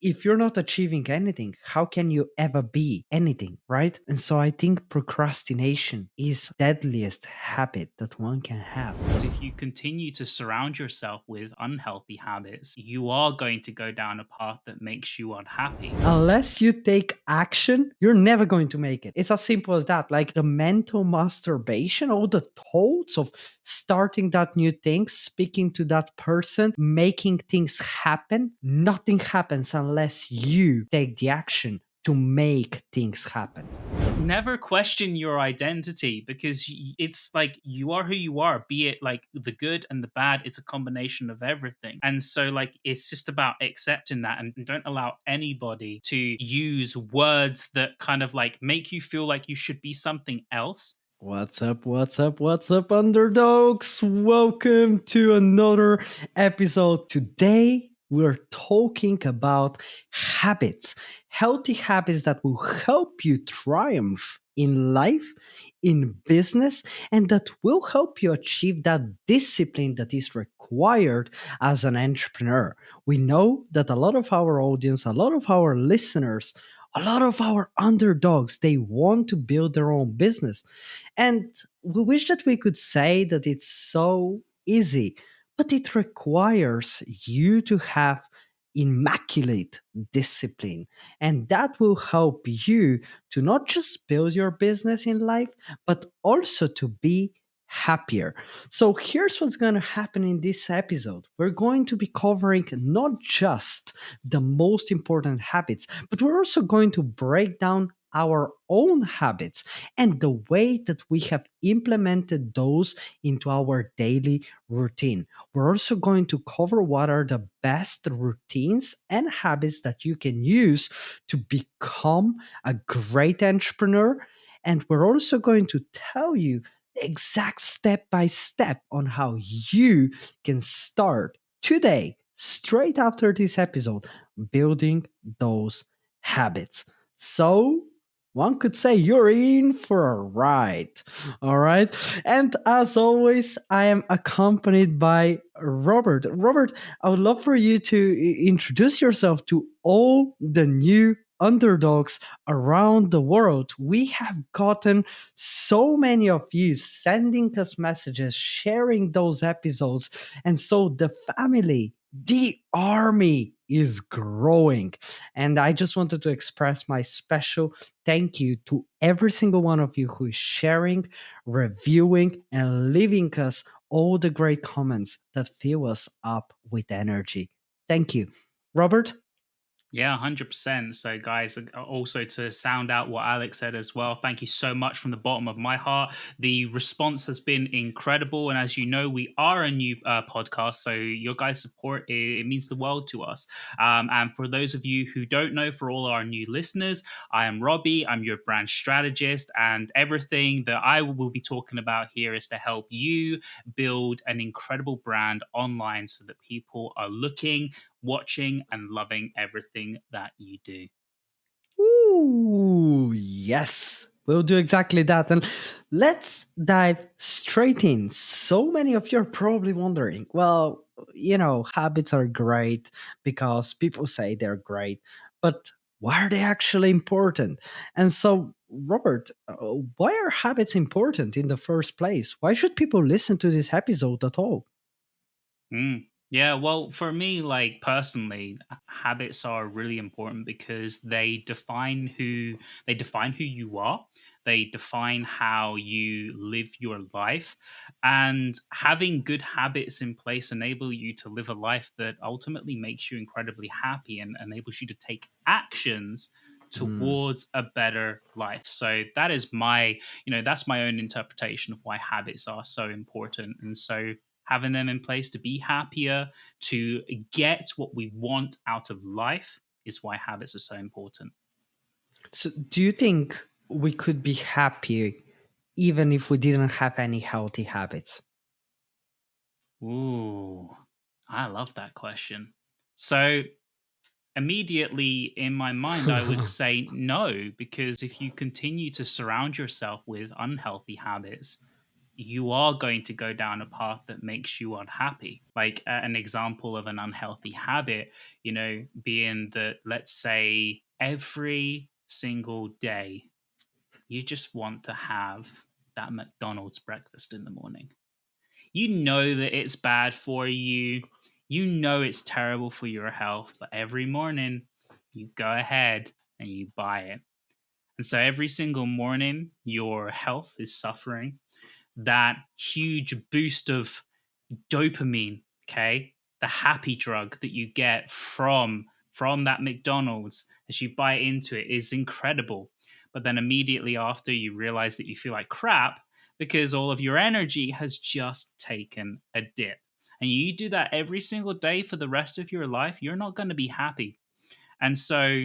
if you're not achieving anything, how can you ever be anything, right? And so I think procrastination is deadliest habit that one can have. If you continue to surround yourself with unhealthy habits, you are going to go down a path that makes you unhappy. Unless you take action, you're never going to make it. It's as simple as that. Like the mental masturbation, all the thoughts of starting that new thing, speaking to that person, making things happen, nothing happens unless you take the action to make things happen. Never question your identity because it's like you are who you are, be it like the good and the bad. It's a combination of everything. And so, like, it's just about accepting that and don't allow anybody to use words that kind of like make you feel like you should be something else. What's up, what's up, what's up, underdogs? Welcome to another episode. Today, we're talking about habits, healthy habits that will help you triumph in life, in business, and that will help you achieve that discipline that is required as an entrepreneur. We know that a lot of our audience, a lot of our listeners, a lot of our underdogs, they want to build their own business. And we wish that we could say that it's so easy, but it requires you to have immaculate discipline. And that will help you to not just build your business in life, but also to be happier. So here's what's going to happen in this episode. We're going to be covering not just the most important habits, but we're also going to break down our own habits and the way that we have implemented those into our daily routine. We're also going to cover what are the best routines and habits that you can use to become a great entrepreneur. And we're also going to tell you exact step by step on how you can start today, straight after this episode, building those habits. So, one could say you're in for a ride. All right. And as always, I am accompanied by Robert. Robert, I would love for you to introduce yourself to all the new underdogs around the world. We have gotten so many of you sending us messages, sharing those episodes. And so the family, the army is growing. And I just wanted to express my special thank you to every single one of you who is sharing, reviewing, and leaving us all the great comments that fill us up with energy. Thank you. Robert? Yeah, 100%. So, guys, also to sound out what Alex said as well, thank you so much from the bottom of my heart. The response has been incredible. And as you know, we are a new podcast. So, your guys' support, it means the world to us. And for those of you who don't know, for all our new listeners, I am Robbie. I'm your brand strategist. And everything that I will be talking about here is to help you build an incredible brand online so that people are looking, watching, and loving everything that you do. Ooh, yes. We'll do exactly that. And let's dive straight in. So many of you are probably wondering, well, habits are great because people say they're great, but why are they actually important? And so, Robert, why are habits important in the first place? Why should people listen to this episode at all? Mm. Yeah, well, for me, like personally, habits are really important because they define who you are. They define how you live your life, and having good habits in place enable you to live a life that ultimately makes you incredibly happy and enables you to take actions Mm. towards a better life. So that is that's my own interpretation of why habits are so important. And so having them in place to be happier, to get what we want out of life is why habits are so important. So, do you think we could be happy even if we didn't have any healthy habits? Ooh, I love that question. So, immediately in my mind, I would say no, because if you continue to surround yourself with unhealthy habits, you are going to go down a path that makes you unhappy. Like an example of an unhealthy habit, being that, let's say, every single day you just want to have that McDonald's breakfast in the morning. You know that it's bad for you. You know it's terrible for your health, but every morning you go ahead and you buy it. And so every single morning, your health is suffering. That huge boost of dopamine, okay, the happy drug that you get from that McDonald's as you bite into it is incredible. But then immediately after, you realize that you feel like crap because all of your energy has just taken a dip. And you do that every single day for the rest of your life, you're not going to be happy. And so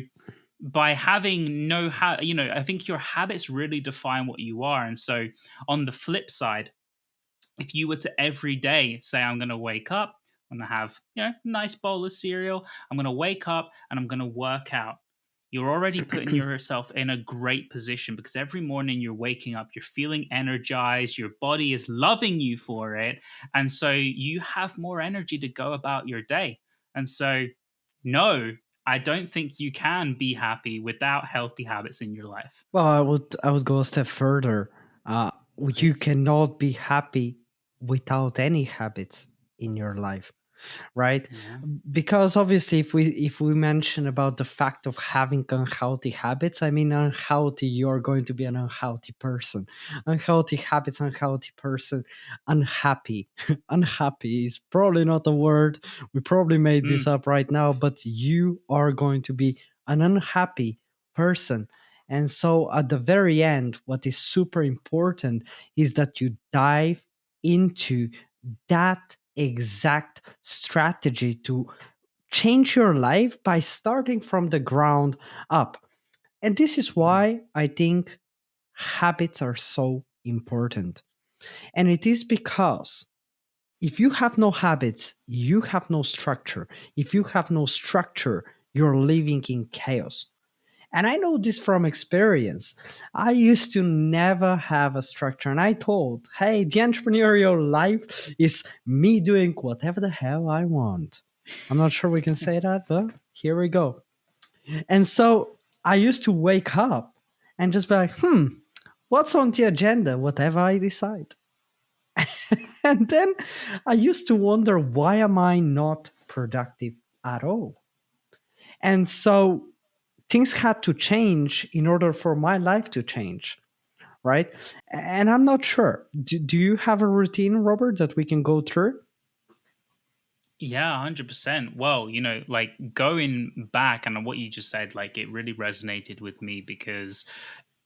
by having I think your habits really define what you are. And so on the flip side, if you were to every day say, I'm going to wake up, I'm going to have, a nice bowl of cereal, I'm going to wake up and I'm going to work out, you're already putting yourself in a great position because every morning you're waking up, you're feeling energized, your body is loving you for it. And so you have more energy to go about your day. And so, no, I don't think you can be happy without healthy habits in your life. Well, I would go a step further. Uh, you Please. cannot be happy without any habits in your life, right? Yeah. Because obviously, if we mention about the fact of having unhealthy habits, I mean unhealthy, you're going to be an unhealthy person. Unhealthy habits, unhealthy person, unhappy. Unhappy is probably not a word. We probably made this Mm, up right now, but you are going to be an unhappy person. And so at the very end, what is super important is that you dive into that exact strategy to change your life by starting from the ground up. And this is mm, why I think habits are so important. And it is because if you have no habits, you have no structure. If you have no structure, you're living in chaos. And I know this from experience. I used to never have a structure. And I told, hey, the entrepreneurial life is me doing whatever the hell I want. I'm not sure we can say that, but here we go. And so I used to wake up and just be like, what's on the agenda? Whatever I decide. And then I used to wonder, why am I not productive at all? And so things had to change in order for my life to change, right? And I'm not sure. Do you have a routine, Robert, that we can go through? Yeah, 100%. Well, like going back and what you just said, like it really resonated with me because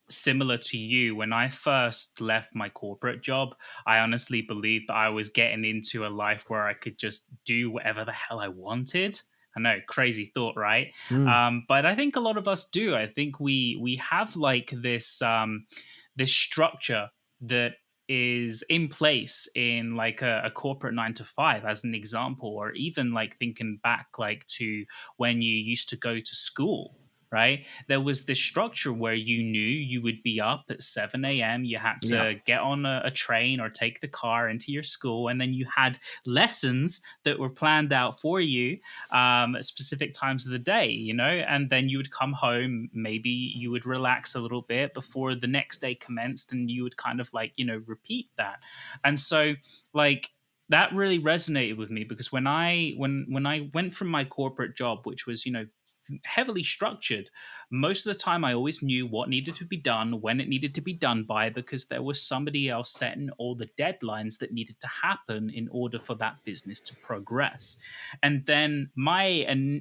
similar to you, when I first left my corporate job, I honestly believed that I was getting into a life where I could just do whatever the hell I wanted. I know, crazy thought, right? Mm, But I think a lot of us do. I think we have like this structure that is in place in like a corporate 9 to 5 as an example, or even like thinking back like to when you used to go to school, right? There was this structure where you knew you would be up at 7 a.m. You had yeah. to get on a train or take the car into your school, and then you had lessons that were planned out for you at specific times of the day, and then you would come home. Maybe you would relax a little bit before the next day commenced, and you would kind of like, repeat that. And so, like, that really resonated with me because when I went from my corporate job, which was heavily structured, most of the time I always knew what needed to be done, when it needed to be done by, because there was somebody else setting all the deadlines that needed to happen in order for that business to progress. And then my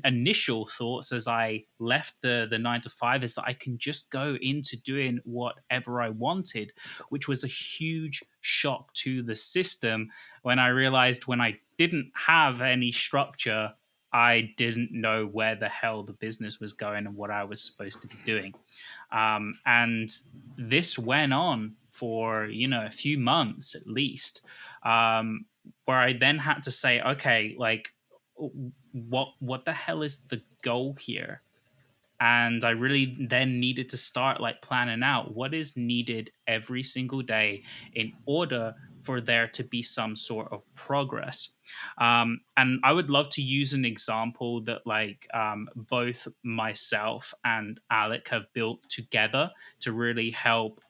initial thoughts as I left the 9 to 5 is that I can just go into doing whatever I wanted, which was a huge shock to the system when I realized when I didn't have any structure, I didn't know where the hell the business was going and what I was supposed to be doing. And this went on for, a few months at least, um, where I then had to say, okay, like, what the hell is the goal here? And I really then needed to start like planning out what is needed every single day in order for there to be some sort of progress. And I would love to use an example that both myself and Alec have built together to really help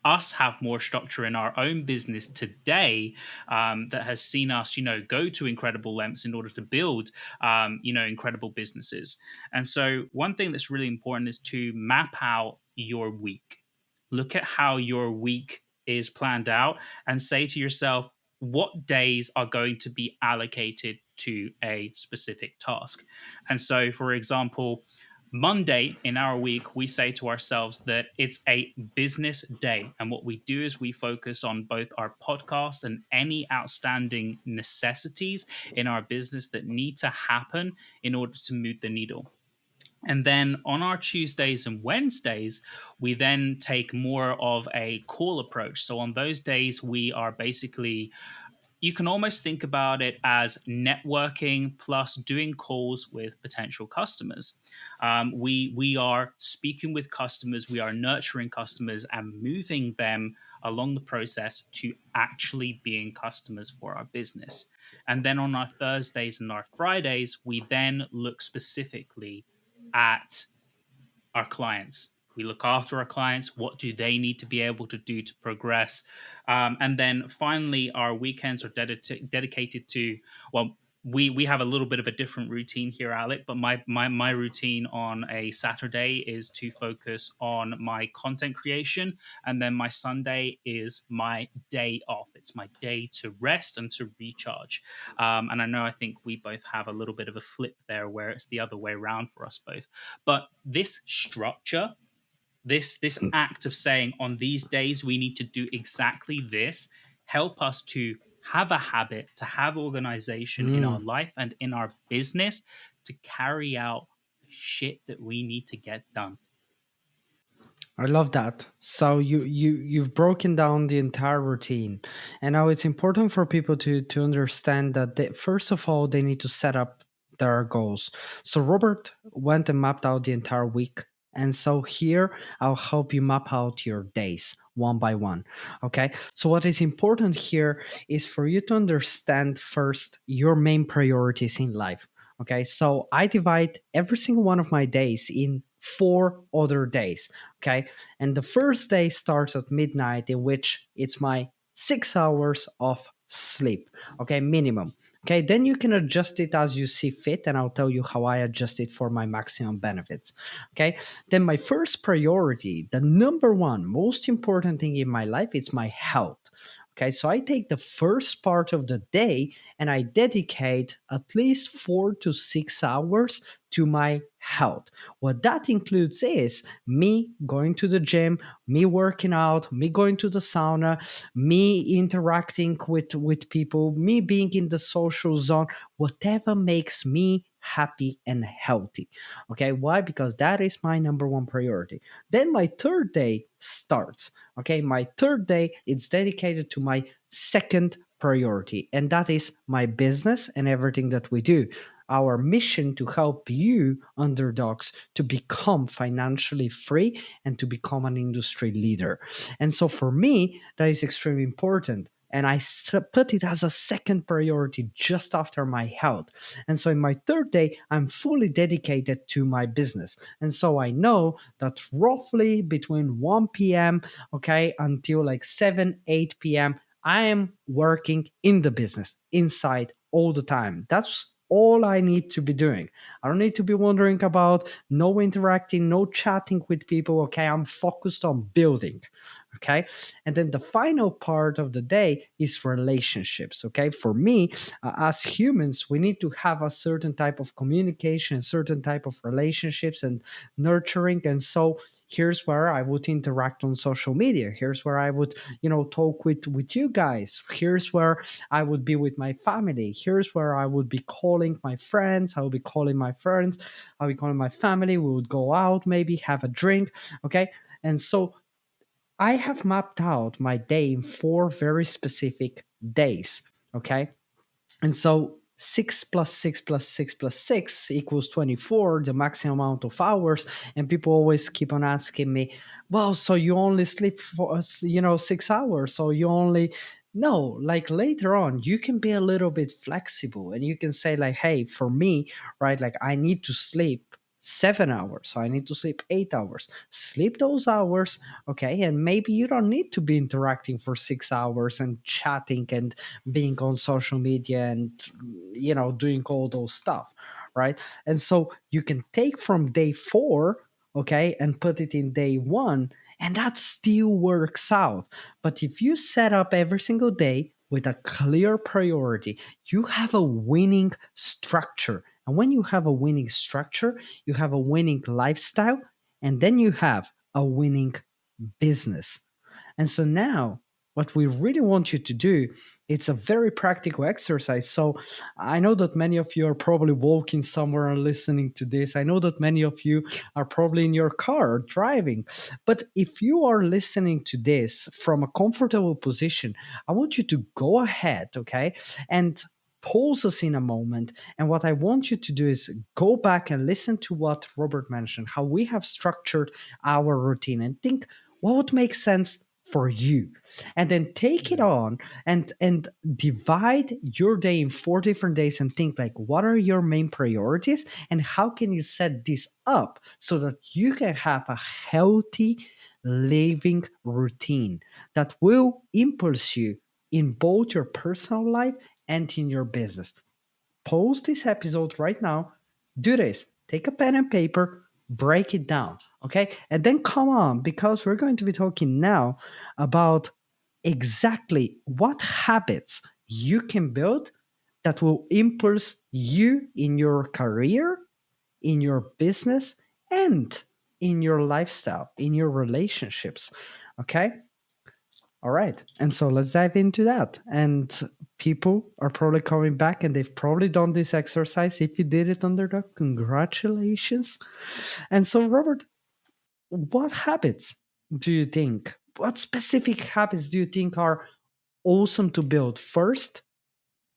us have more structure in our own business today, that has seen us, go to incredible lengths in order to build, incredible businesses. And so, one thing that's really important is to map out your week. Look at how your week is planned out and say to yourself, what days are going to be allocated to a specific task. And so, for example, Monday in our week, we say to ourselves that it's a business day. And what we do is we focus on both our podcast and any outstanding necessities in our business that need to happen in order to move the needle. And then on our Tuesdays and Wednesdays, we then take more of a call approach. So on those days, we are basically, you can almost think about it as networking plus doing calls with potential customers. We are speaking with customers, we are nurturing customers and moving them along the process to actually being customers for our business. And then on our Thursdays and our Fridays, we then look specifically at our clients. We look after our clients. What do they need to be able to do to progress? And then finally, our weekends are dedicated to, well, we have a little bit of a different routine here, Alec, but my routine on a Saturday is to focus on my content creation. And then my Sunday is my day off. It's my day to rest and to recharge. And I think we both have a little bit of a flip there where it's the other way around for us both. But this structure, this act of saying on these days we need to do exactly this, help us to have a habit, to have organization in our Mm. life and in our business to carry out the shit that we need to get done. I love that. So you've broken down the entire routine, and now it's important for people to understand that first of all they need to set up their goals. So Robert went and mapped out the entire week, and so here I'll help you map out your days one by one. Okay. So what is important here is for you to understand first your main priorities in life. Okay. So I divide every single one of my days in 4 other days. Okay. And the first day starts at midnight, in which it's my 6 hours of sleep. Okay. Minimum. Okay. Then you can adjust it as you see fit. And I'll tell you how I adjust it for my maximum benefits. Okay. Then my first priority, the number one most important thing in my life, is my health. Okay, so I take the first part of the day and I dedicate at least 4 to 6 hours to my health. What that includes is me going to the gym, me working out, me going to the sauna, me interacting with people, me being in the social zone, whatever makes me happy and healthy. Okay, why? Because that is my number one priority. Then my third day starts. Okay, my third day is dedicated to my second priority, and that is my business and everything that we do. Our mission to help you, underdogs, to become financially free and to become an industry leader. And so for me, that is extremely important. And I put it as a second priority just after my health. And so in my third day, I'm fully dedicated to my business. And so I know that roughly between 1 p.m., okay, until like 7, 8 p.m., I am working in the business inside all the time. That's all I need to be doing. I don't need to be wondering about no interacting, no chatting with people. Okay, I'm focused on building. Okay, and then the final part of the day is relationships. Okay, for me, as humans, we need to have a certain type of communication, certain type of relationships and nurturing. And so here's where I would interact on social media. Here's where I would, talk with you guys. Here's where I would be with my family. Here's where I would be calling my friends. I would be calling my friends. I'll be calling my family. We would go out, maybe have a drink. Okay. And so I have mapped out my day in 4 very specific days. Okay. And so 6 plus 6 plus 6 plus 6 equals 24, the maximum amount of hours. And people always keep on asking me, well, so you only sleep for, 6 hours. So you only No, like later on, you can be a little bit flexible and you can say, like, hey, for me, right, like I need to sleep 7 hours, so I need to sleep 8 hours. Sleep those hours, okay, and maybe you don't need to be interacting for 6 hours and chatting and being on social media and doing all those stuff, right? And so you can take from day 4, okay, and put it in day 1, and that still works out. But if you set up every single day with a clear priority, you have a winning structure. And when you have a winning structure, you have a winning lifestyle, and then you have a winning business. And so now what we really want you to do, it's a very practical exercise. So I know that many of you are probably walking somewhere and listening to this. I know that many of you are probably in your car driving. But if you are listening to this from a comfortable position, I want you to go ahead, okay, and pause us in a moment. And what I want you to do is go back and listen to what Robert mentioned, how we have structured our routine, and think what would make sense for you, and then take it Mm. on and divide your day in 4 different days and think like, what are your main priorities and how can you set this up so that you can have a healthy living routine that will impulse you in both your personal life and in your business. Pause this episode right now, do this, take a pen and paper, break it down, okay? And then come on, because we're going to be talking now about exactly what habits you can build that will impulse you in your career, in your business, and in your lifestyle, in your relationships, okay? All right. And so let's dive into that. And people are probably coming back and they've probably done this exercise. If you did it, Underdog, congratulations. And so, Robert, what habits do you think? What specific habits do you think are awesome to build first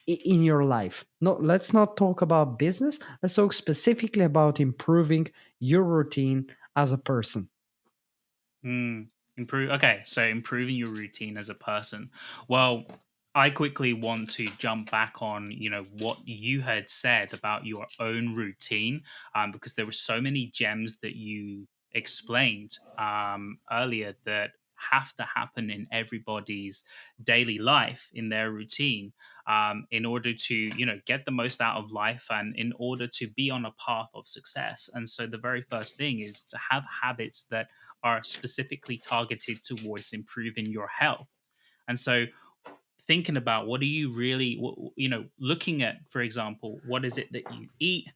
in your life? No, let's not talk about business. Let's talk specifically about improving your routine as a person. Mm, improve. Okay, so improving your routine as a person. Well, I quickly want to jump back on, what you had said about your own routine, because there were so many gems that you explained earlier that have to happen in everybody's daily life in their routine, in order to get the most out of life and in order to be on a path of success. And so the very first thing is to have habits that are specifically targeted towards improving your health. And so thinking about what are you really, looking at, for example, what is it that you eat,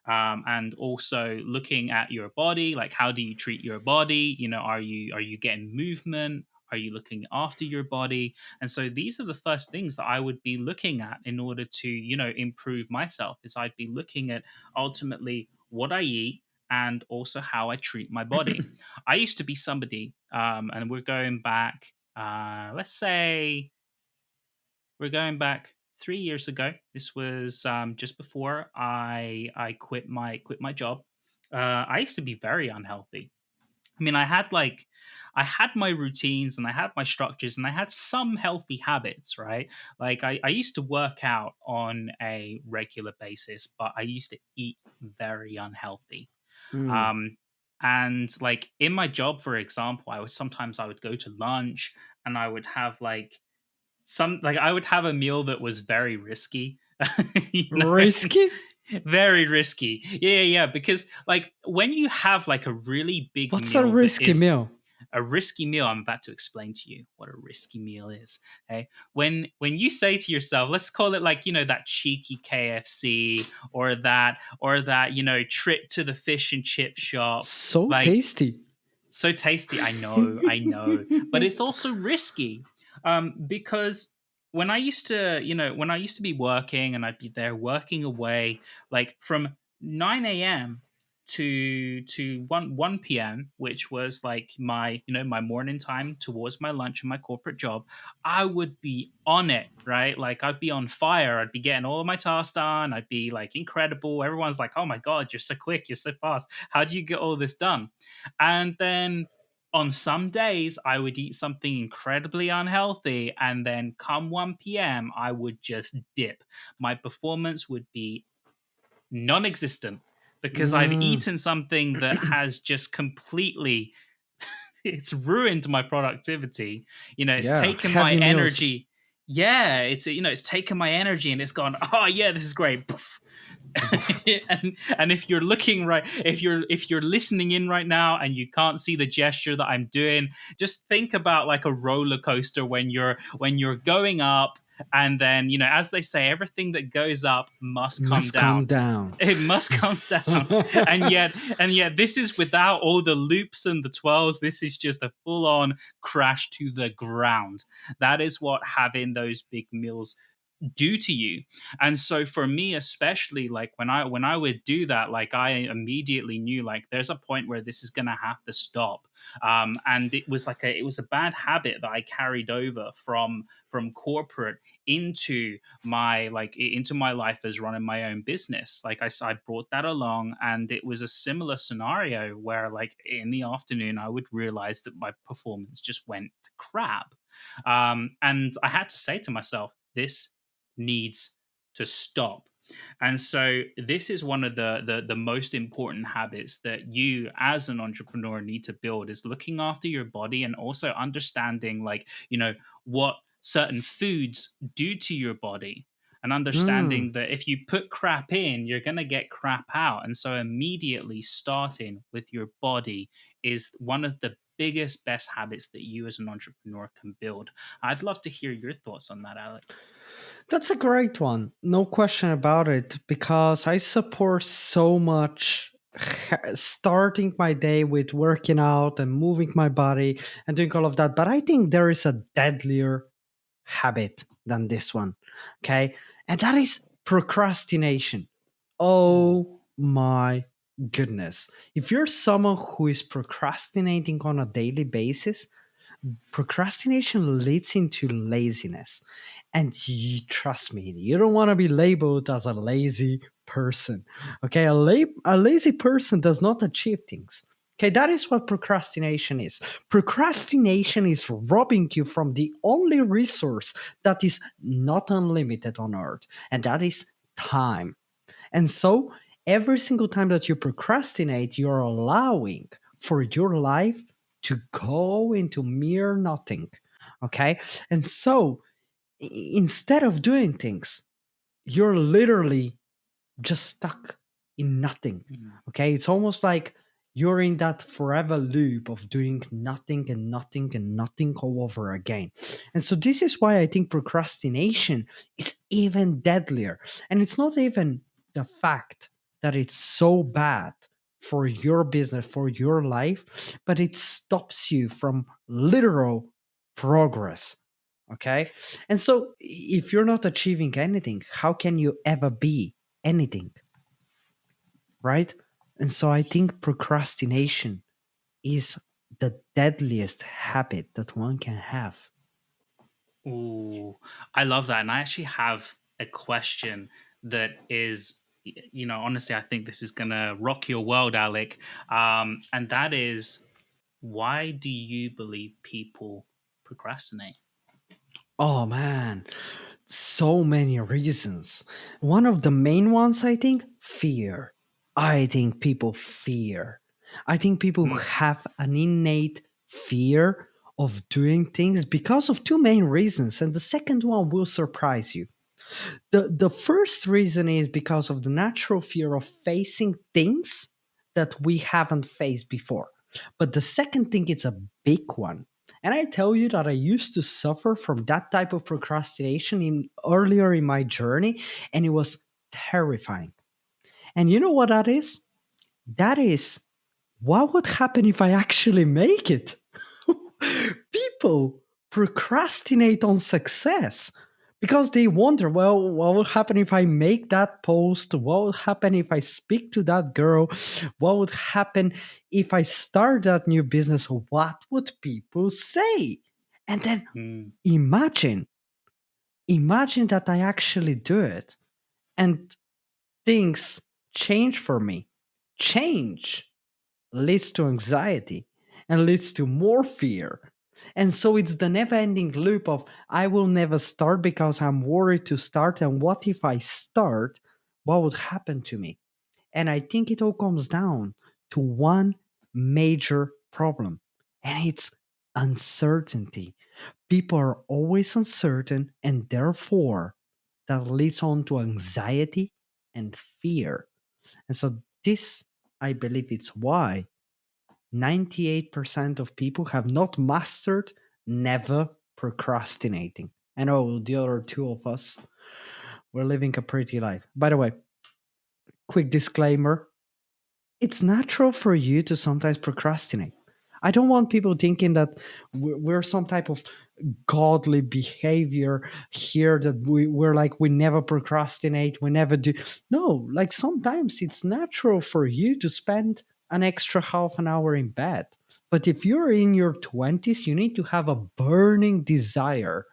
and also looking at your body, like how do you treat your body? Are you getting movement? Are you looking after your body? And so these are the first things that I would be looking at in order to improve myself. Is I'd be looking at ultimately what I eat and also how I treat my body. I used to be somebody, and we're going back, let's say we're going back 3 years ago. This was just before I quit my job. I used to be very unhealthy. I mean, I had my routines and I had my structures and I had some healthy habits, right? Like I used to work out on a regular basis, but I used to eat very unhealthy. Mm. Um, and like in my job, for example, I would go to lunch and I would have I would have a meal that was very risky. you know Risky? very risky. Yeah, because like when you have like a really big What's a meal that risky is meal? a risky meal, I'm about to explain to you what a risky meal is. Okay, when you say to yourself, let's call it like that cheeky KFC or that trip to the fish and chip shop, So like tasty. so tasty. I know, but it's also risky, because when I used to be working and I'd be there working away, like from 9 a.m. to 1 p.m., which was like my morning time towards my lunch and my corporate job. I would be on it, right? Like I'd be on fire. I'd be getting all of my tasks done. I'd be like incredible. Everyone's like, "Oh my god, you're so quick, you're so fast. How do you get all this done?" And then on some days I would eat something incredibly unhealthy, and then come 1 p.m. I would just dip. My performance would be non-existent because I've Mm, eaten something that has just completely it's ruined my productivity. It's yeah, taken my heavy meals. energy. Yeah, it's taken my energy and it's gone, oh yeah, this is great. Poof. and if you're looking right, if you're listening in right now and you can't see the gesture that I'm doing, just think about like a roller coaster when you're going up, and then as they say, everything that goes up must come Must calm down. down. It must come down. And yet this is without all the loops and the twirls. This is just a full-on crash to the ground. That is what having those big meals do to you. And so for me especially, like when I would do that, like I immediately knew like there's a point where this is going to have to stop. And it was a bad habit that I carried over from corporate into my life as running my own business. Like I brought that along, and it was a similar scenario where like in the afternoon I would realize that my performance just went to crap. And I had to say to myself, this needs to stop. And so this is one of the most important habits that you as an entrepreneur need to build, is looking after your body and also understanding like, what certain foods do to your body, and Mm. understanding that if you put crap in, you're going to get crap out. And so immediately starting with your body is one of the biggest best habits that you as an entrepreneur can build. I'd love to hear your thoughts on that, Alec. That's a great one. No question about it, because I support so much starting my day with working out and moving my body and doing all of that. But I think there is a deadlier habit than this one. Okay. And that is procrastination. Ooh. Oh my goodness. If you're someone who is procrastinating on a daily basis, procrastination leads into laziness. And trust me, you don't want to be labeled as a lazy person. Okay, a lazy person does not achieve things. Okay, that is what procrastination is. Procrastination is robbing you from the only resource that is not unlimited on earth, and that is time. And so, every single time that you procrastinate, you're allowing for your life to go into mere nothing. Okay. And so, instead of doing things, you're literally just stuck in nothing. Mm. Okay. It's almost like you're in that forever loop of doing nothing and nothing and nothing all over again. And so, this is why I think procrastination is even deadlier. And it's not even the fact that it's so bad for your business, for your life, but it stops you from literal progress. Okay. And so, if you're not achieving anything, how can you ever be anything? Right? And so I think procrastination is the deadliest habit that one can have. Ooh, I love that. And I actually have a question that is, honestly, I think this is going to rock your world, Alec. And that is, why do you believe people procrastinate? Oh man, so many reasons. One of the main ones, I think, fear. I think people fear. I think people Mm, have an innate fear of doing things because of two main reasons, and the second one will surprise you. The first reason is because of the natural fear of facing things that we haven't faced before. But the second thing is a big one. And I tell you that I used to suffer from that type of procrastination earlier in my journey, and it was terrifying. And you know what that is? That is, what would happen if I actually make it? People procrastinate on success because they wonder, well, what will happen if I make that post? What will happen if I speak to that girl? What would happen if I start that new business? What would people say? And then mm, imagine, imagine that I actually do it and things change for me. Change leads to anxiety. and leads to more fear. And so it's the never ending loop of I will never start because I'm worried to start. And what if I start? What would happen to me? And I think it all comes down to one major problem, and it's uncertainty. People are always uncertain, and therefore, that leads on to anxiety and fear. And so, this, I believe, it's why 98% of people have not mastered never procrastinating. I know the other two of us, we're living a pretty life. By the way, quick disclaimer, it's natural for you to sometimes procrastinate. I don't want people thinking that we're some type of godly behavior here, that we're like, we never procrastinate, we never do. No, like sometimes it's natural for you to spend an extra half an hour in bed. But if you're in your 20s, you need to have a burning desire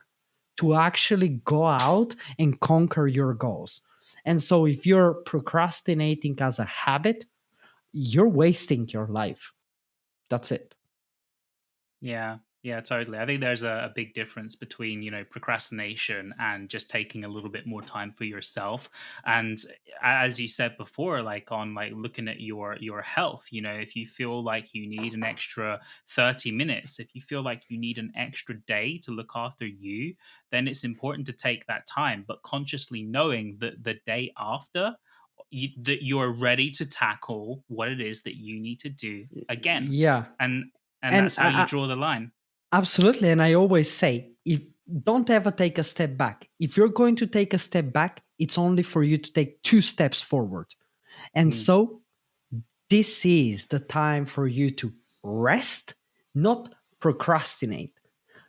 to actually go out and conquer your goals. And so if you're procrastinating as a habit, you're wasting your life. That's it. Yeah, yeah, totally. I think there's a big difference between, procrastination and just taking a little bit more time for yourself. And as you said before, like on like looking at your health, if you feel like you need an extra 30 minutes, if you feel like you need an extra day to look after you, then it's important to take that time, but consciously knowing that the day after that you're ready to tackle what it is that you need to do again. Yeah. And and And that's how you draw the line. absolutely. And I always say, if don't ever take a step back. If you're going to take a step back, it's only for you to take two steps forward. And Mm. so this is the time for you to rest, not procrastinate.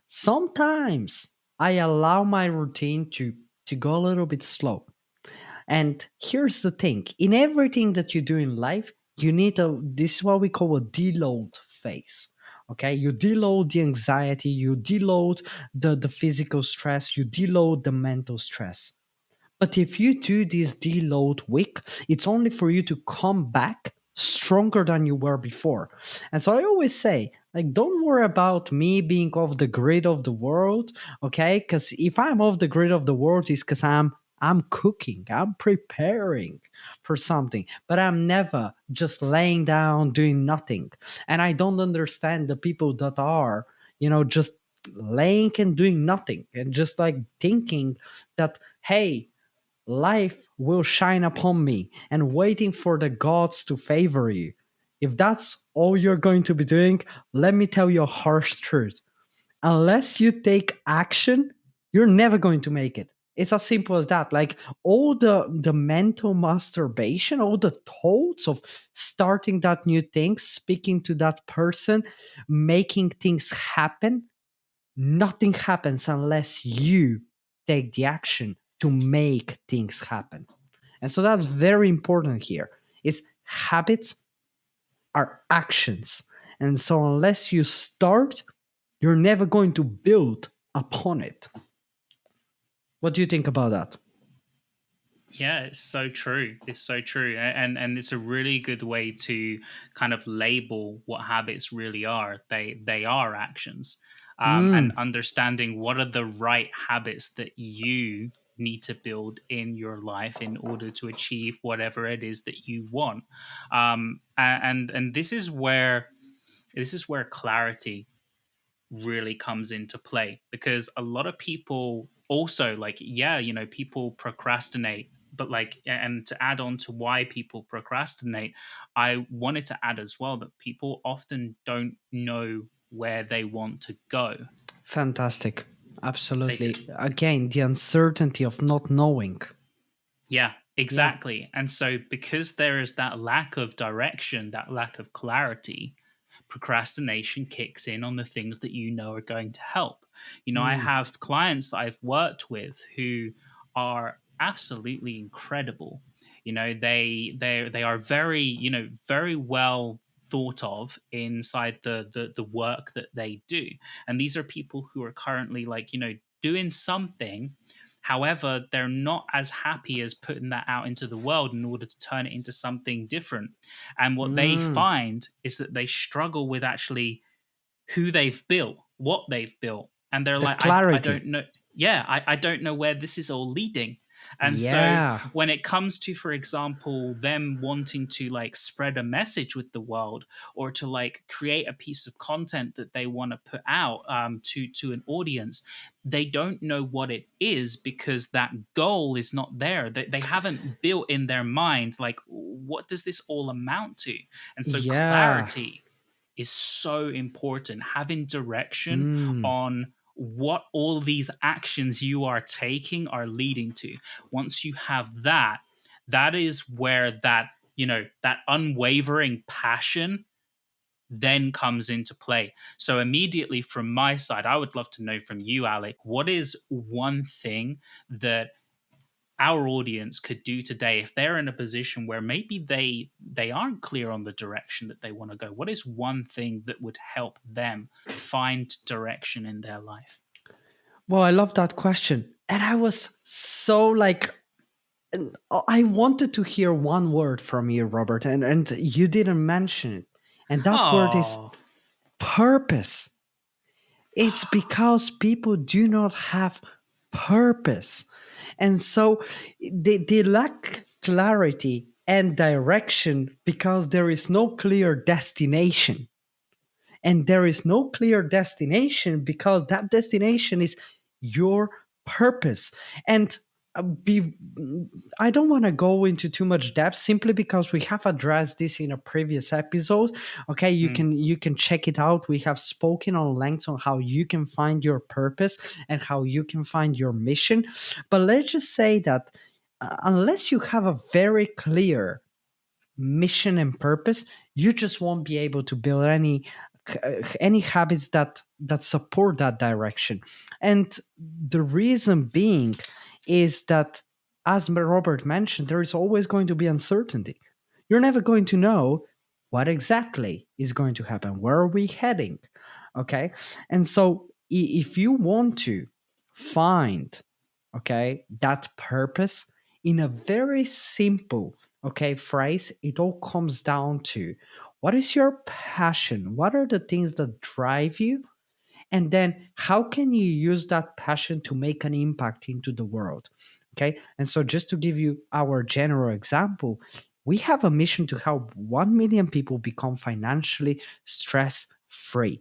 Sometimes I allow my routine to go a little bit slow. And here's the thing, in everything that you do in life, you need this is what we call a deload phase. Okay, you deload the anxiety, you deload the physical stress, you deload the mental stress. But if you do this deload week, it's only for you to come back stronger than you were before. And so I always say, like, don't worry about me being off the grid of the world, okay? Because if I'm off the grid of the world, it's because I'm cooking, I'm preparing for something, but I'm never just laying down doing nothing. And I don't understand the people that are, just laying and doing nothing and just like thinking that, hey, life will shine upon me and waiting for the gods to favor you. If that's all you're going to be doing, let me tell you a harsh truth. Unless you take action, you're never going to make it. It's as simple as that. Like all the mental masturbation, all the thoughts of starting that new thing, speaking to that person, making things happen, nothing happens unless you take the action to make things happen. And so that's very important here. Is habits are actions. And so unless you start, you're never going to build upon it. What do you think about that? Yeah, it's so true. It's so true, and it's a really good way to kind of label what habits really are. They are actions, and Mm, understanding what are the right habits that you need to build in your life in order to achieve whatever it is that you want. And this is where clarity really comes into play, because a lot of people also, like, yeah, people procrastinate, but like, and to add on to why people procrastinate, I wanted to add as well that people often don't know where they want to go. fantastic. They Absolutely. Again, the uncertainty of not knowing. Yeah, Yeah. exactly. And so, because there is that lack of direction, that lack of clarity, procrastination kicks in on the things that are going to help. I Mm, have clients that I've worked with who are absolutely incredible. They are very, very well thought of inside the work that they do. And these are people who are currently, like, doing something. However, they're not as happy as putting that out into the world in order to turn it into something different. And what they mm, find is that they struggle with actually who they've built, what they've built, and they're The like, I clarity. don't know. Yeah, I don't know where this is all leading. And so Yeah. when it comes to, for example, them wanting to like spread a message with the world, or to like create a piece of content that they want to put out to an audience, they don't know what it is because that goal is not there. They haven't built in their mind like, what does this all amount to? And so Yeah. clarity is so important. Having direction Mm. on what all these actions you are taking are leading to. Once you have that, that is where that, that unwavering passion then comes into play. So immediately from my side, I would love to know from you, Alec, what is one thing that our audience could do today if they're in a position where maybe they aren't clear on the direction that they want to go? What is one thing that would help them find direction in their life? Well, I love that question. And I was so like, I wanted to hear one word from you, Robert, and you didn't mention it. And that word is Oh. purpose. It's because people do not have purpose. And so they lack clarity and direction because there is no clear destination. And there is no clear destination because that destination is your purpose. And be I don't want to go into too much depth simply because we have addressed this in a previous episode. Okay, Mm, you can check it out. We have spoken on length on how you can find your purpose and how you can find your mission. But let's just say that unless you have a very clear mission and purpose, you just won't be able to build any habits that support that direction. And the reason being is that, as Robert mentioned, there is always going to be uncertainty. You're never going to know what exactly is going to happen. Where are we heading? Okay. And so if you want to find, okay, that purpose in a very simple, okay, phrase, it all comes down to what is your passion? What are the things that drive you? And then how can you use that passion to make an impact into the world? Okay. And so, just to give you our general example, we have a mission to help 1 million people become financially stress free.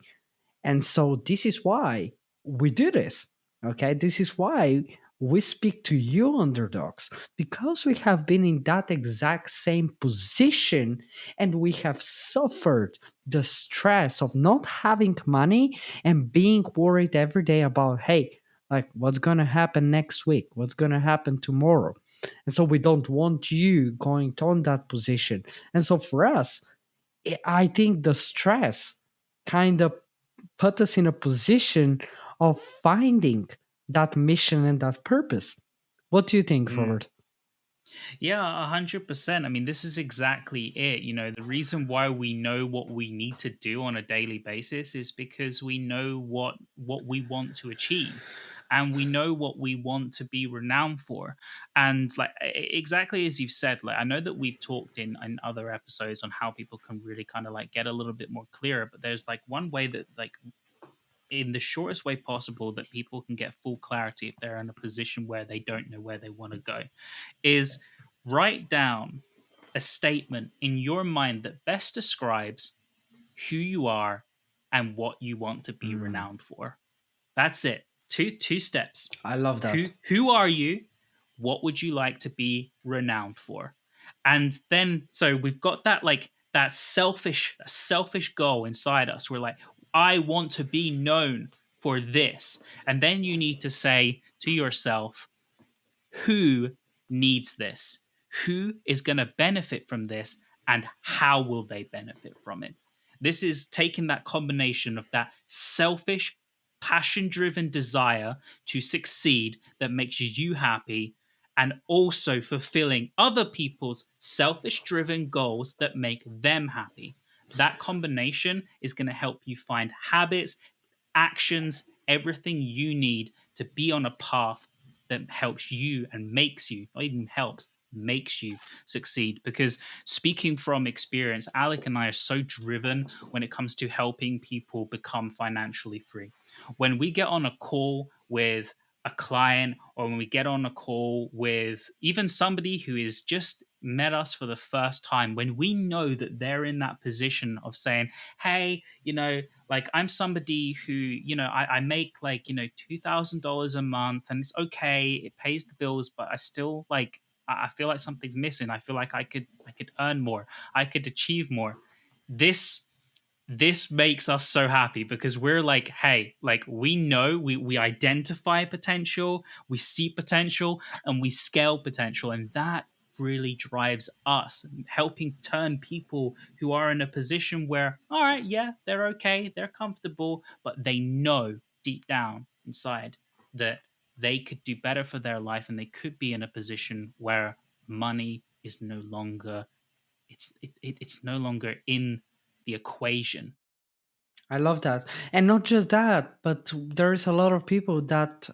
And so this is why we do this. Okay. This is why we speak to you, underdogs, because we have been in that exact same position and we have suffered the stress of not having money and being worried every day about, hey, like what's going to happen next week? What's going to happen tomorrow? And so we don't want you going on that position. And so for us, I think the stress kind of put us in a position of finding that mission and that purpose. What do you think, mm. Robert? Yeah, 100%. I mean, this is exactly it. The reason why we know what we need to do on a daily basis is because we know what we want to achieve, and we know what we want to be renowned for. And like exactly as you've said, like I know that we've talked in other episodes on how people can really kind of like get a little bit more clearer, but there's like one way that like in the shortest way possible that people can get full clarity if they're in a position where they don't know where they want to go is write down a statement in your mind that best describes who you are and what you want to be Mm, renowned for. That's it. Two steps. I love that. Who are you? What would you like to be renowned for? And then so we've got that like that selfish goal inside us. We're like, I want to be known for this. And then you need to say to yourself, who needs this? Who is going to benefit from this? And how will they benefit from it? This is taking that combination of that selfish, passion driven desire to succeed that makes you happy, and also fulfilling other people's selfish driven goals that make them happy. That combination is going to help you find habits, actions, everything you need to be on a path that helps you and makes you, not even helps, makes you succeed. Because speaking from experience, Alec and I are so driven when it comes to helping people become financially free. When we get on a call with a client, or when we get on a call with even somebody who is just met us for the first time, when we know that they're in that position of saying, hey, like I'm somebody who, I make like, $2,000 a month, and it's okay, it pays the bills, but I still like, I feel like something's missing. I feel like I could earn more. I could achieve more. This this makes us so happy, because we're like, hey, like we know, we identify potential, we see potential, and we scale potential. And that really drives us, helping turn people who are in a position where, all right, yeah, they're okay, they're comfortable, but they know deep down inside that they could do better for their life, and they could be in a position where money is no longer, it's no longer in the equation. I love that. And not just that, but there's a lot of people that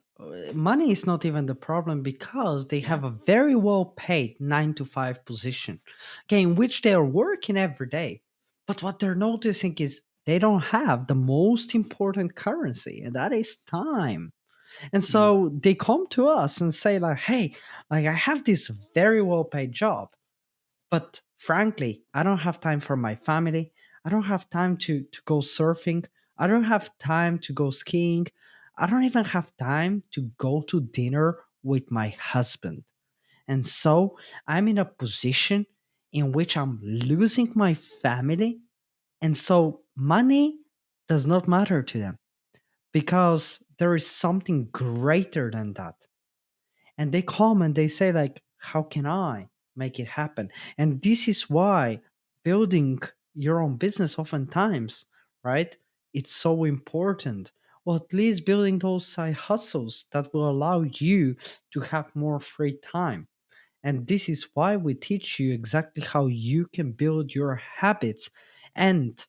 money is not even the problem, because they Yeah. have a very well paid 9 to 5 position, okay, in which they are working every day. But what they're noticing is they don't have the most important currency, and that is time. And Mm, so they come to us and say, like, hey, like I have this very well paid job, but frankly, I don't have time for my family. I don't have time to go surfing. I don't have time to go skiing. I don't even have time to go to dinner with my husband. And so I'm in a position in which I'm losing my family. And so money does not matter to them, because there is something greater than that. And they come and they say, like, how can I make it happen? And this is why building your own business oftentimes, right, it's so important. Or at least building those side hustles that will allow you to have more free time. And this is why we teach you exactly how you can build your habits, and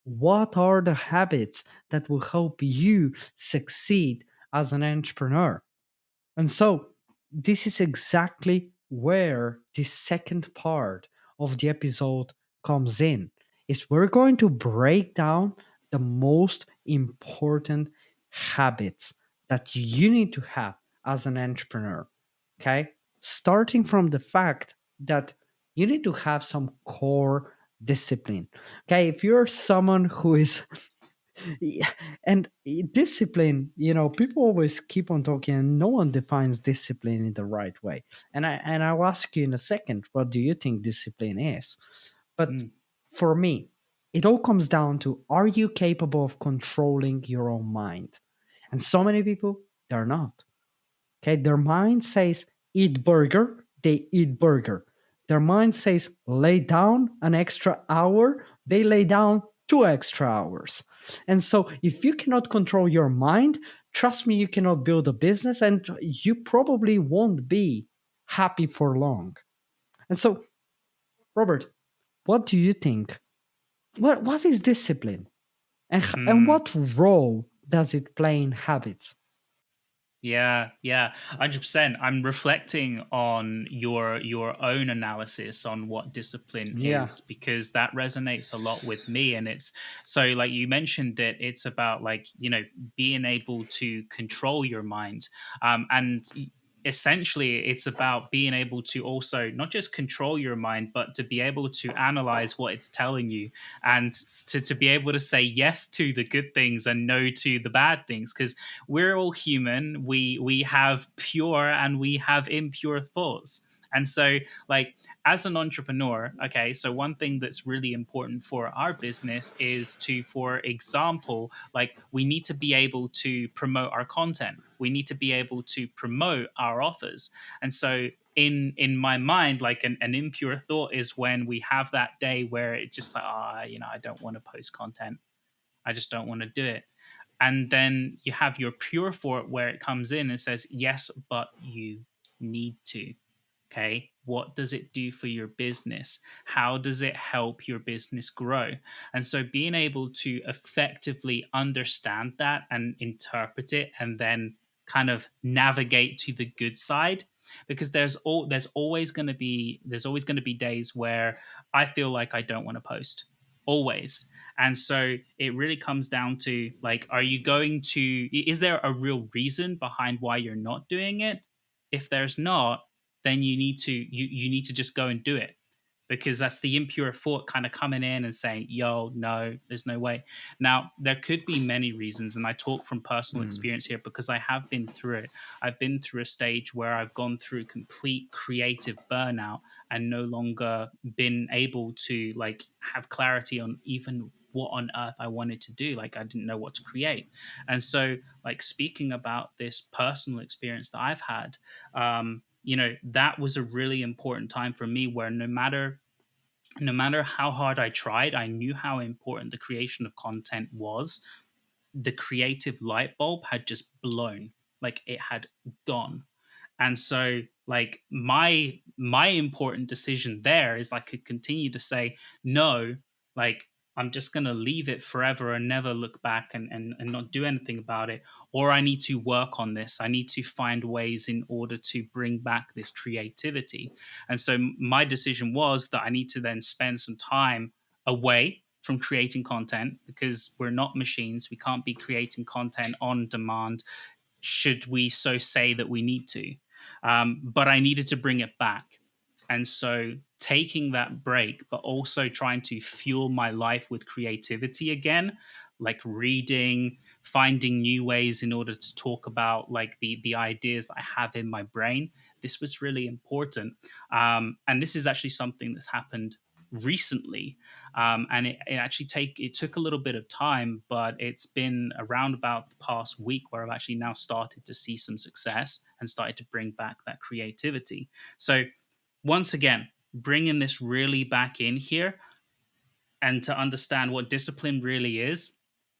what are the habits that will help you succeed as an entrepreneur. And so, this is exactly where the second part of the episode comes in. Is we're going to break down the most important habits that you need to have as an entrepreneur. Okay? Starting from the fact that you need to have some core discipline. Okay? If you're someone who is yeah, and discipline, people always keep on talking, and no one defines discipline in the right way. And I'll ask you in a second, what do you think discipline is? But mm, for me, it all comes down to, are you capable of controlling your own mind? And so many people, they're not. Okay, their mind says eat burger, they eat burger. Their mind says lay down an extra hour, they lay down 2 extra hours. And so if you cannot control your mind, trust me, you cannot build a business, and you probably won't be happy for long. And so, Robert, what do you think? What is discipline? And mm. what role does it play in habits? Yeah, yeah, 100%. I'm reflecting on your own analysis on what discipline Yeah. is, because that resonates a lot with me. And it's so, like you mentioned, that it's about, like, being able to control your mind. And essentially it's about being able to also not just control your mind, but to be able to analyze what it's telling you, and to be able to say yes to the good things and no to the bad things. Because we're all human. We have pure and we have impure thoughts. And so, like, as an entrepreneur, okay, so one thing that's really important for our business is to, for example, like, we need to be able to promote our content. We need to be able to promote our offers. And so, in my mind, like, an impure thought is when we have that day where it's just like, I don't want to post content. I just don't want to do it. And then you have your pure for it, where it comes in and says, yes, but you need to. Okay. What does it do for your business? How does it help your business grow? And so being able to effectively understand that and interpret it, and then kind of navigate to the good side, because there's always going to be days where I feel like I don't want to post, always. And so it really comes down to, like, are you going to is there a real reason behind why you're not doing it? If there's not, then you need to just go and do it, because that's the impure thought kind of coming in and saying, yo, no, there's no way. Now, there could be many reasons, and I talk from personal Mm. experience here because I have been through it. I've been through a stage where I've gone through complete creative burnout and no longer been able to, like, have clarity on even what on earth I wanted to do. Like, I didn't know what to create. And so, like, speaking about this personal experience that I've had, that was a really important time for me, where no matter how hard I tried, I knew how important the creation of content was. The creative light bulb had just blown, like, it had gone. And so, like, my important decision there is, like, I could continue to say no, like, I'm just going to leave it forever and never look back, and not do anything about it. Or I need to work on this. I need to find ways in order to bring back this creativity. And so my decision was that I need to then spend some time away from creating content, because we're not machines. We can't be creating content on demand, should we so say that we need to. But I needed to bring it back. And so taking that break, but also trying to fuel my life with creativity again, like reading, finding new ways in order to talk about, like, the ideas that I have in my brain. This was really important. And this is actually something that's happened recently, and it took a little bit of time, but it's been around about the past week where I've actually now started to see some success and started to bring back that creativity. So once again, bringing this really back in here, and to understand what discipline really is,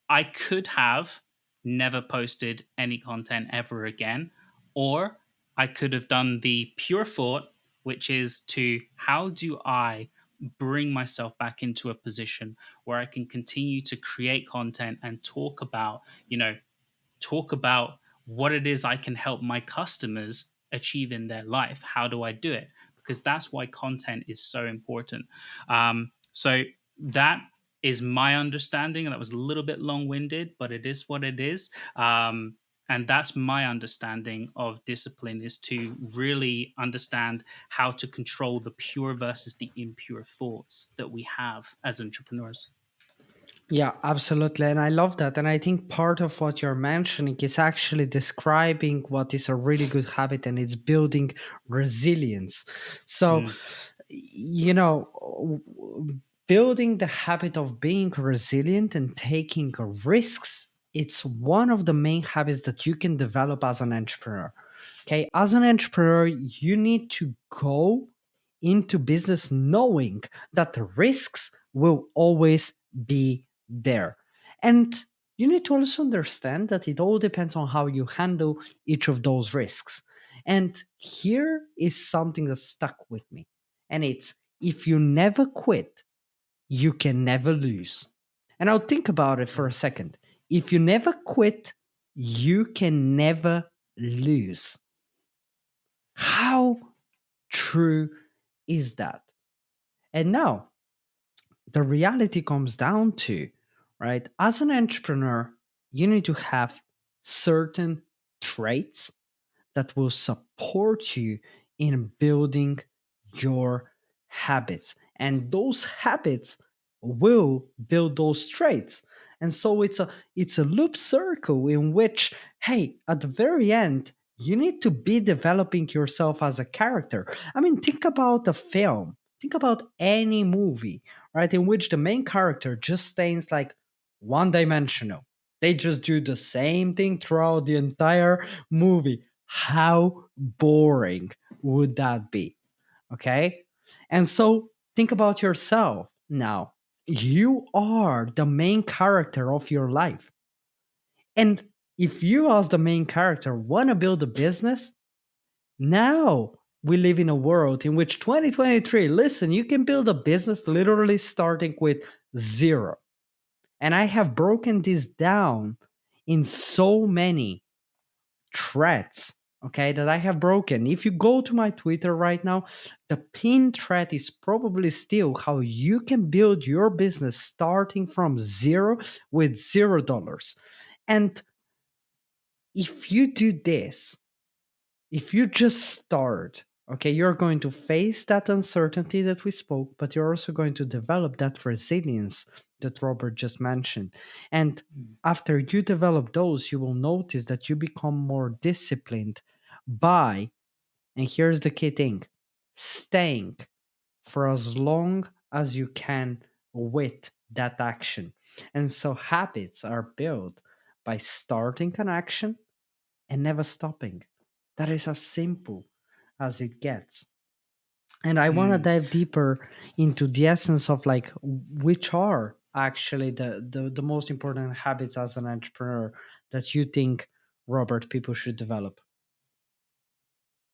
I could have never posted any content ever again, or I could have done the pure thought, which is to, how do I bring myself back into a position where I can continue to create content and talk about what it is I can help my customers achieve in their life. How do I do it? Because that's why content is so important. So that is my understanding, and that was a little bit long-winded, but it is what it is. And that's my understanding of discipline, is to really understand how to control the pure versus the impure thoughts that we have as entrepreneurs. Yeah, absolutely. And I love that. And I think part of what you're mentioning is actually describing what is a really good habit, and it's building resilience. So, Mm, you know, building the habit of being resilient and taking risks, it's one of the main habits that you can develop as an entrepreneur. Okay, as an entrepreneur, you need to go into business knowing that the risks will always be there. And you need to also understand that it all depends on how you handle each of those risks. And here is something that stuck with me. And it's, if you never quit, you can never lose. And I'll think about it for a second. If you never quit, you can never lose. How true is that? And now the reality comes down to, right? As an entrepreneur, you need to have certain traits that will support you in building your habits. And those habits will build those traits. And so it's a loop circle in which, hey, at the very end, you need to be developing yourself as a character. I mean, think about a film. Think about any movie, right, in which the main character just stays like one dimensional. They just do the same thing throughout the entire movie. How boring would that be? Okay. And so think about yourself now. You are the main character of your life. And if you, as the main character, want to build a business, now we live in a world in which 2023, listen, you can build a business literally starting with zero. And I have broken this down in so many threads okay, that I have broken. If you go to my Twitter right now, the pin thread is probably still how you can build your business starting from zero with $0. And if you do this, if you just start, okay, you're going to face that uncertainty that we spoke, but you're also going to develop that resilience that Robert just mentioned. And Mm. after you develop those, you will notice that you become more disciplined by, and here's the key thing, staying for as long as you can with that action. And so habits are built by starting an action and never stopping. That is as simple as it gets. And I want to Mm. dive deeper into the essence of like which are actually the most important habits as an entrepreneur that you think, Robert, people should develop.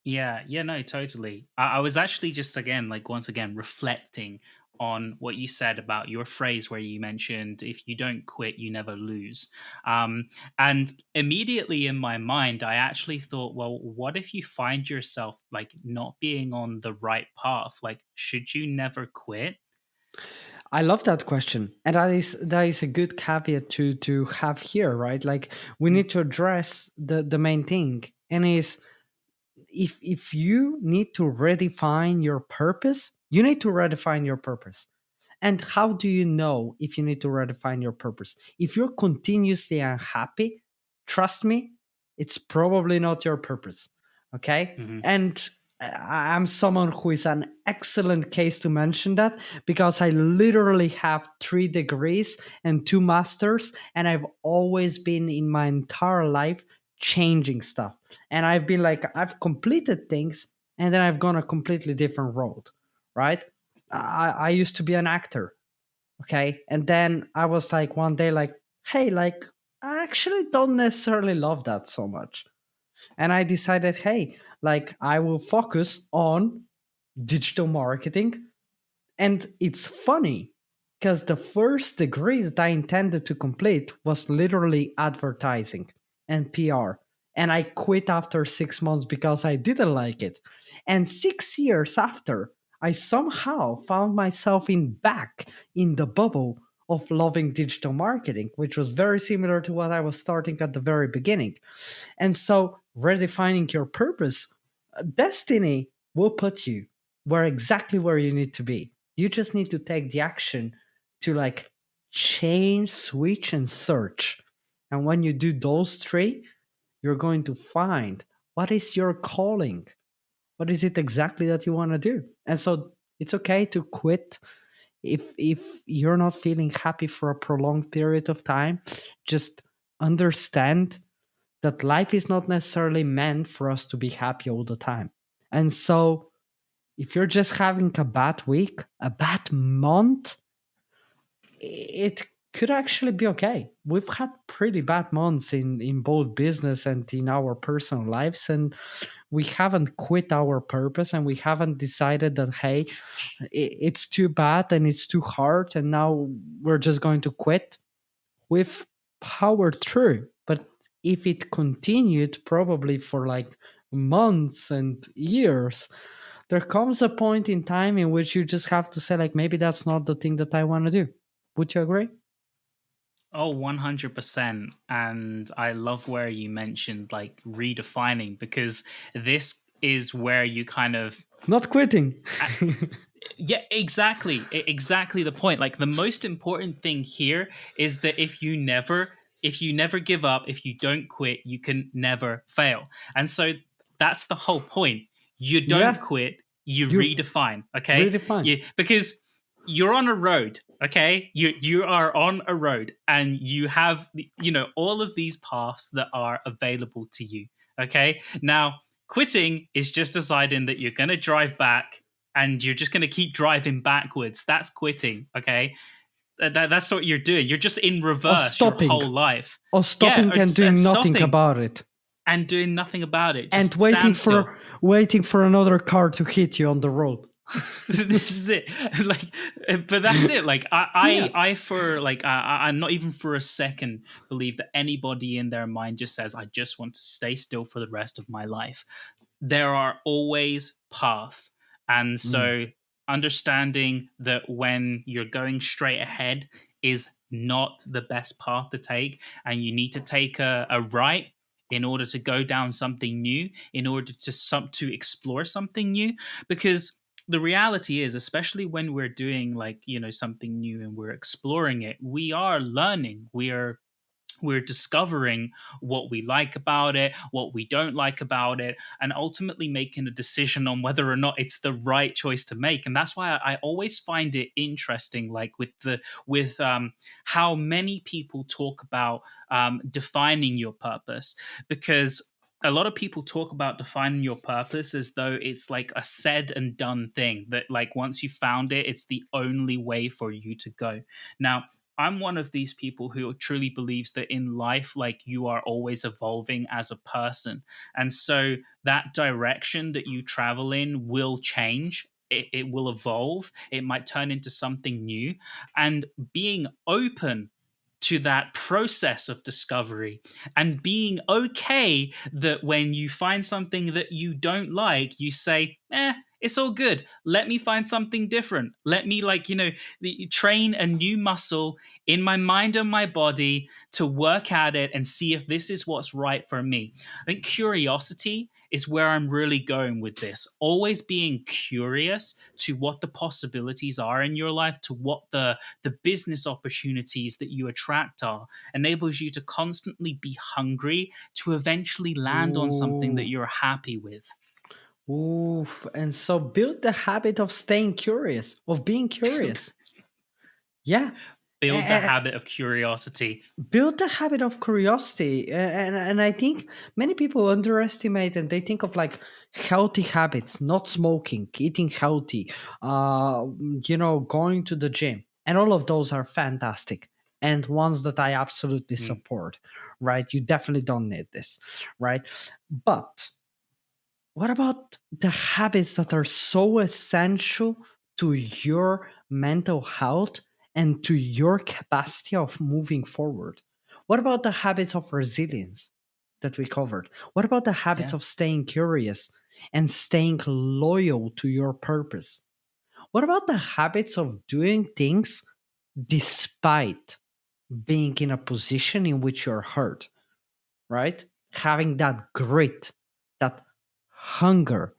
Yeah, yeah, no, totally. I was actually just again, like once again, reflecting on what you said about your phrase where you mentioned if you don't quit, you never lose. And immediately in my mind, I actually thought, well, what if you find yourself like not being on the right path? Like, should you never quit? I love that question. And that is a good caveat to have here, right? Like we Mm. need to address the main thing. And is if you need to redefine your purpose, you need to redefine your purpose. And how do you know if you need to redefine your purpose? If you're continuously unhappy, trust me, it's probably not your purpose. Okay. Hmm. And I'm someone who is an excellent case to mention that because I literally have 3 degrees and 2 masters, and I've always been in my entire life changing stuff. And I've been like, I've completed things and then I've gone a completely different road, right? I used to be an actor, okay? And then I was like one day like, hey, like I actually don't necessarily love that so much. And I decided, hey, like I will focus on digital marketing. And it's funny because the first degree that I intended to complete was literally advertising and PR. And I quit after 6 months because I didn't like it. And 6 years after, I somehow found myself back in the bubble of loving digital marketing, which was very similar to what I was starting at the very beginning. And so, redefining your purpose, destiny will put you where you need to be. You just need to take the action to like change, switch, and search. And when you do those three, you're going to find what is your calling. What is it exactly that you want to do? And so it's okay to quit if you're not feeling happy for a prolonged period of time. Just understand that life is not necessarily meant for us to be happy all the time. And so, if you're just having a bad week, a bad month, it could actually be okay. We've had pretty bad months in both business and in our personal lives, and we haven't quit our purpose and we haven't decided that, hey, it's too bad and it's too hard, and now we're just going to quit. We've powered through. But if it continued probably for like months and years, there comes a point in time in which you just have to say, like, maybe that's not the thing that I want to do. Would you agree? Oh, 100%. And I love where you mentioned like redefining because this is where you kind of Not quitting. yeah, exactly. Exactly the point. Like the most important thing here is that if you never give up, if you don't quit, you can never fail. And so that's the whole point. You don't Yeah, quit, you you redefine, okay? redefine. Because you're on a road, okay? You are on a road and you have all of these paths that are available to you, okay? Now, quitting is just deciding that you're going to drive back and you're just going to keep driving backwards. That's quitting, okay? That's what you're doing. You're just in Or reverse your stopping. whole life. Or Yeah, stopping and and doing nothing stopping about it. and doing nothing about it. And Just stand still. waiting for another car to hit you on the road. This is it. Like, but that's it. Like, Yeah. I for like, I'm not even for a second believe that anybody in their mind just says, "I just want to stay still for the rest of my life." There are always paths. And Mm. so understanding that when you're going straight ahead is not the best path to take, and you need to take a right in order to go down something new, in order to explore something new. Because the reality is, especially when we're doing like, something new and we're exploring it, we are learning, we're discovering what we like about it, what we don't like about it, and ultimately making a decision on whether or not it's the right choice to make. And that's why I always find it interesting, like with how many people talk about defining your purpose, because a lot of people talk about defining your purpose as though it's like a said and done thing, that like once you found it, it's the only way for you to go. Now, I'm one of these people who truly believes that in life, like you are always evolving as a person. And so that direction that you travel in will change. It will evolve. It might turn into something new. And being open to that process of discovery, and being okay that when you find something that you don't like, you say, it's all good. Let me find something different. Let me, like, train a new muscle in my mind and my body to work at it and see if this is what's right for me. I think curiosity is where I'm really going with this. Always being curious to what the possibilities are in your life, to what the business opportunities that you attract are, enables you to constantly be hungry to eventually land on something that Ooh. you're happy with. Oof. And so build the habit of staying curious, of being curious. Yeah. Build the A- habit of curiosity. Build the habit of curiosity. And I think many people underestimate, and they think of like healthy habits, not smoking, eating healthy, going to the gym. And all of those are fantastic, and ones that I absolutely Mm, support, right? You definitely don't need this, right? But what about the habits that are so essential to your mental health and to your capacity of moving forward? What about the habits of resilience that we covered? What about the habits yeah. of staying curious and staying loyal to your purpose? What about the habits of doing things despite being in a position in which you're hurt, right? Having that grit, that hunger,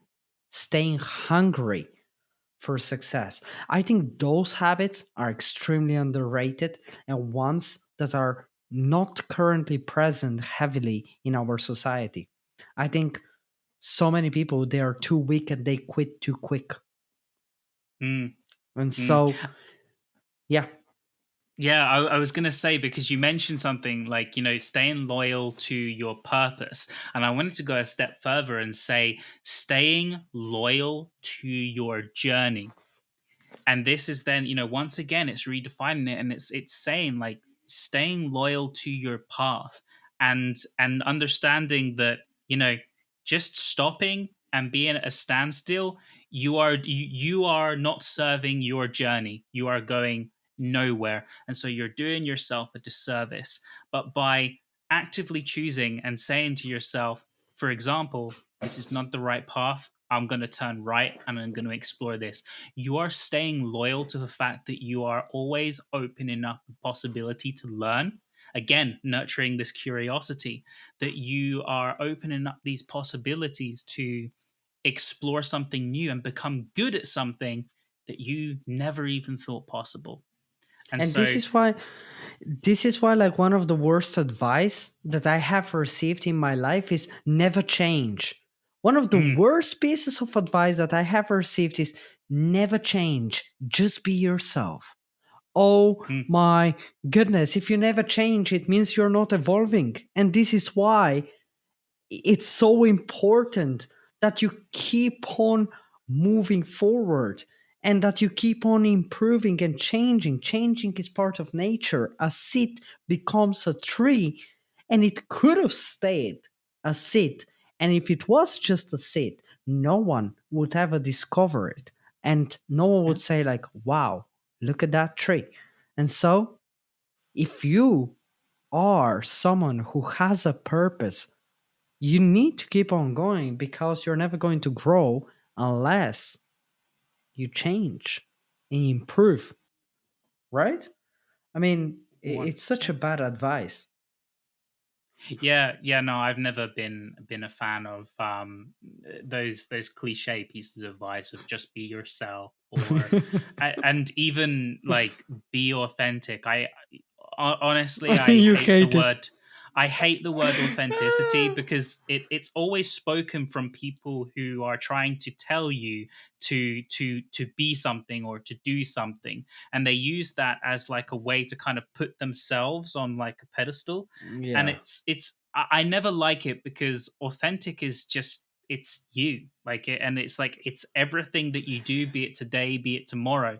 staying hungry for success. I think those habits are extremely underrated and ones that are not currently present heavily in our society. I think so many people, they are too weak and they quit too quick. Mm, And mm. so, yeah. Yeah, I was going to say, because you mentioned something like, staying loyal to your purpose. And I wanted to go a step further and say, staying loyal to your journey. And this is then, once again, it's redefining it, and it's saying like staying loyal to your path, and understanding that, just stopping and being at a standstill, you are not serving your journey. You are going nowhere, and so you're doing yourself a disservice. But by actively choosing and saying to yourself, for example, this is not the right path, I'm going to turn right and I'm going to explore this. You are staying loyal to the fact that you are always opening up the possibility to learn. Again, nurturing this curiosity, that you are opening up these possibilities to explore something new and become good at something that you never even thought possible. And And so, this is why like one of the worst advice that I have received in my life is never change. One of the mm, worst pieces of advice that I have received is never change, just be yourself. Oh mm, my goodness, if you never change, it means you're not evolving. And this is why it's so important that you keep on moving forward and that you keep on improving and changing. Changing is part of nature. A seed becomes a tree, and it could have stayed a seed. And if it was just a seed, no one would ever discover it. and no one Yeah. would say like, wow, look at that tree. And so if you are someone who has a purpose, you need to keep on going because you're never going to grow unless you change and improve, right? I mean, One. it's such a bad advice. Yeah, yeah, no, I've never been a fan of those cliche pieces of advice of just be yourself or and even like be authentic. Honestly, You hate it. I hate the word authenticity because it's always spoken from people who are trying to tell you to be something or to do something, and they use that as like a way to kind of put themselves on like a pedestal. And Yeah. I never like it because authentic is just it's you like it, and it's like it's everything that you do, be it today, be it tomorrow.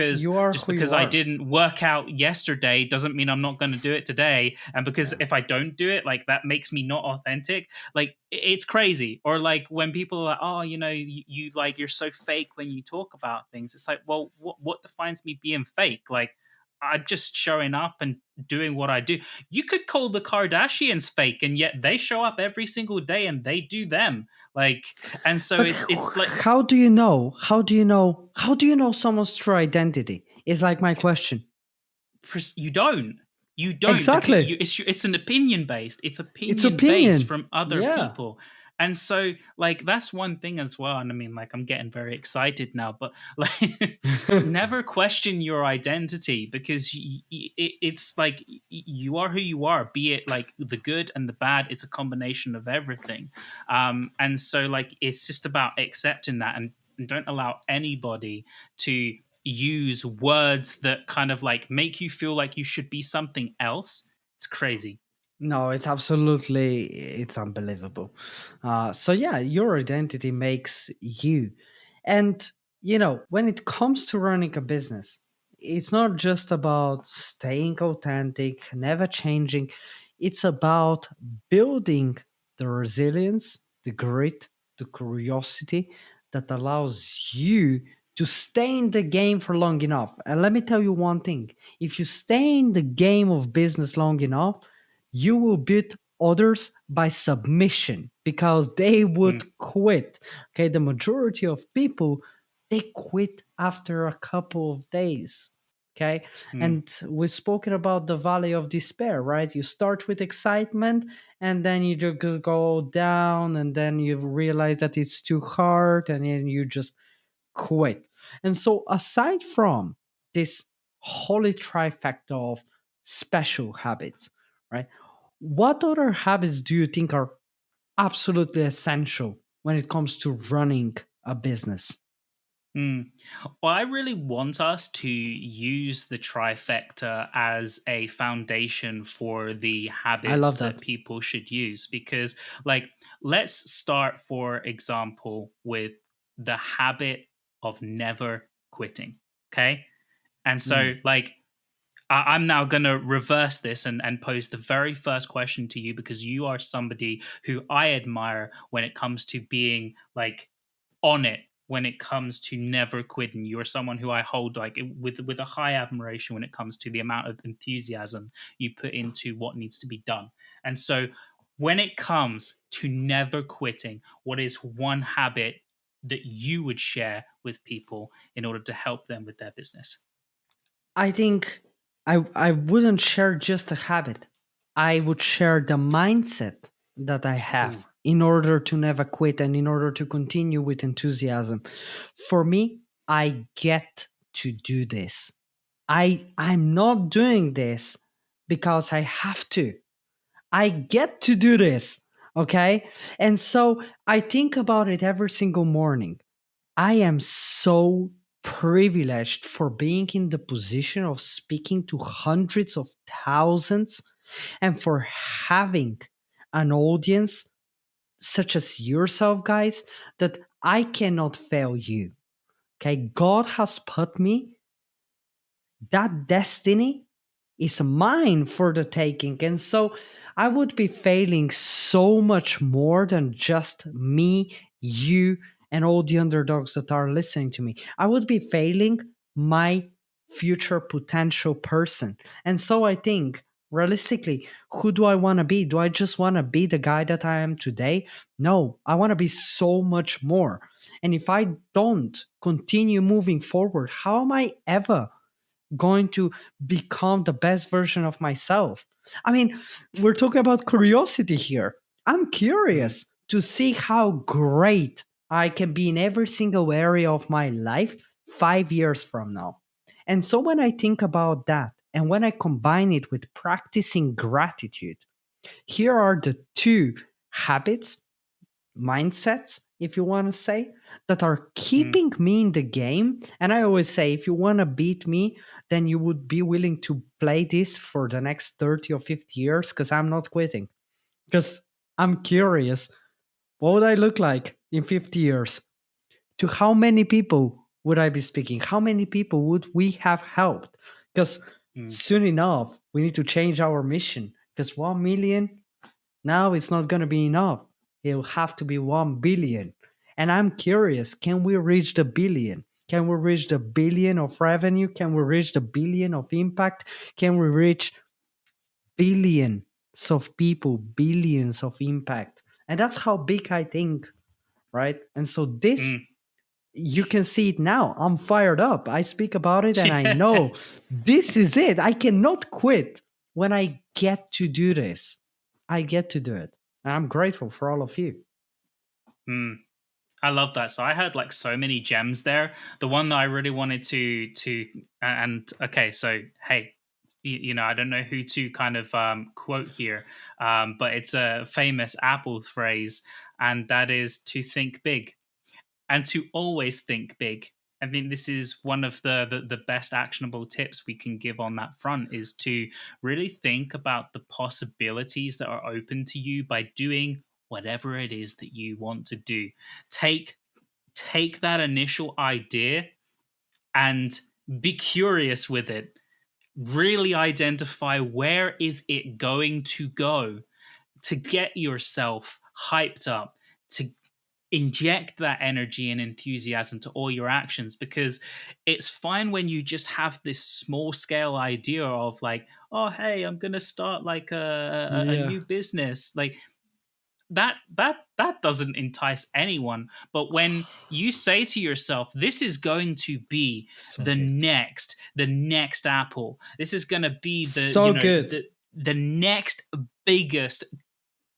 You are Just who you because I are. didn't work out yesterday doesn't mean I'm not going to do it today, and because Yeah. if I don't do it, like that makes me not authentic. Like it's crazy. Or like when people are like, oh, you like you're so fake when you talk about things. It's like, well, what defines me being fake? Like I'm just showing up and doing what I do. You could call the Kardashians fake, and yet they show up every single day and they do them. Like, and so But it's like how do you know? How do you know? How do you know someone's true identity? Is like my question. you don't. You don't because Exactly. it's an opinion based. It's It's opinion based opinion. from other Yeah. people. And so like that's one thing as well. And I mean like I'm getting very excited now, but like never question your identity because it's like you are who you are, be it like the good and the bad. It's a combination of everything. And so like it's just about accepting that, and don't allow anybody to use words that kind of like make you feel like you should be something else. It's crazy. No, it's unbelievable. So yeah, your identity makes you. And when it comes to running a business, it's not just about staying authentic, never changing. It's about building the resilience, the grit, the curiosity that allows you to stay in the game for long enough. And let me tell you one thing: if you stay in the game of business long enough, you will beat others by submission because they would Mm, quit. Okay, the majority of people, they quit after a couple of days. Okay, mm, and we've spoken about the valley of despair, right? You start with excitement and then you just go down, and then you realize that it's too hard, and then you just quit. And so, aside from this holy trifecta of special habits, right? What other habits do you think are absolutely essential when it comes to running a business? mm. Well, I really want us to use the trifecta as a foundation for the I habits love that that. people should use because, like, let's start, for example, with the habit of never quitting. Okay. And so, Mm. like, I'm now going to reverse this and pose the very first question to you because you are somebody who I admire when it comes to being like on it, when it comes to never quitting. You're someone who I hold like with a high admiration when it comes to the amount of enthusiasm you put into what needs to be done. And so when it comes to never quitting, what is one habit that you would share with people in order to help them with their business? I think I wouldn't share just a habit. I would share the mindset that I Ooh. have in order to never quit and in order to continue with enthusiasm. For me, I get to do this. I'm not doing this because I have to. I get to do this. Okay? And so I think about it every single morning. I am so privileged for being in the position of speaking to hundreds of thousands and for having an audience such as yourself, guys, that I cannot fail you. Okay, God has put me, that destiny is mine for the taking. And so I would be failing so much more than just me, you, and all the underdogs that are listening to me. I would be failing my future potential person. And so I think, realistically, who do I want to be? Do I just want to be the guy that I am today? No, I want to be so much more. And if I don't continue moving forward, how am I ever going to become the best version of myself? I mean, we're talking about curiosity here. I'm Mm, curious to see how great I can be in every single area of my life 5 years from now. And so when I think about that, and when I combine it with practicing gratitude, here are the two habits, mindsets, if you want to say, that are mm, keeping me in the game. And I always say, if you want to beat me, then you would be willing to play this for the next 30 or 50 years, because I'm not quitting. Because I'm curious, what would I look like in 50 years? To how many people would I be speaking? How many people would we have helped? Because mm, soon enough, we need to change our mission. Because 1 million, now it's not going to be enough. It'll have to be 1 billion. And I'm curious, can we reach the billion? Can we reach the billion of revenue? Can we reach the billion of impact? Can we reach billions of people, billions of impact? And that's how big I think, right? And so this, mm. you can see it now. I'm fired up. I speak about it and I Yeah. know this is it. I cannot quit when I get to do this. I get to do it. And I'm grateful for all of you. Mm. I love that. So I heard like so many gems there. The one that I really wanted and okay, so hey, I don't know who to kind of quote here, but it's a famous Apple phrase, and that is to think big and to always think big. I think this is one of the best actionable tips we can give on that front, is to really think about the possibilities that are open to you by doing whatever it is that you want to do. Take that initial idea and be curious with it. Really identify where is it going to go, to get yourself hyped up, to inject that energy and enthusiasm to all your actions, because it's fine when you just have this small scale idea of like, oh hey, I'm gonna start like a Yeah. new business, like that doesn't entice anyone. But when you say to yourself, this is going to be So good. the next Apple, this is going to be the So good. the next biggest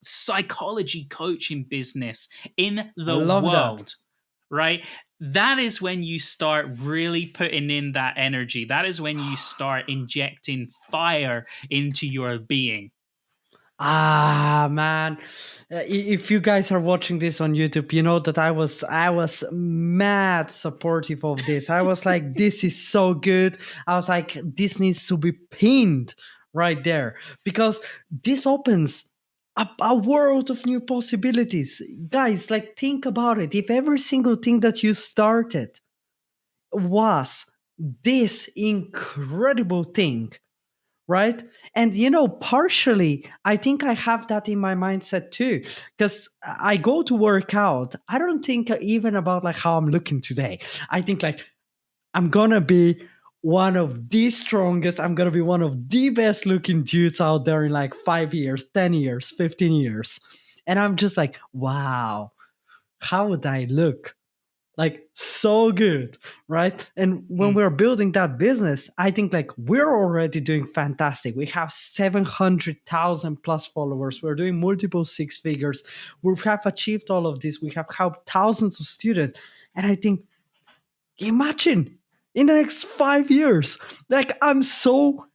psychology coaching business in I the love that. world, right? That is when you start really putting in that energy. That is when you start injecting fire into your being. Ah man, if you guys are watching this on YouTube, you know that I was mad supportive of this. I was like, this is so good. I was like, this needs to be pinned right there, because this opens a world of new possibilities. Guys, like, think about it. If every single thing that you started was this incredible thing, right? And partially I think I have that in my mindset too, because I go to work out. I don't think even about like how I'm looking today. I think like I'm gonna be one of the strongest, I'm gonna be one of the best looking dudes out there in like 5 years, 10 years, 15 years. And I'm just like, wow, how would I look? Like, so good, right? And when Mm, we're building that business, I think like we're already doing fantastic. We have 700,000 plus followers. We're doing multiple six figures. We have achieved all of this. We have helped thousands of students. And I think, imagine in the next 5 years, like, I'm so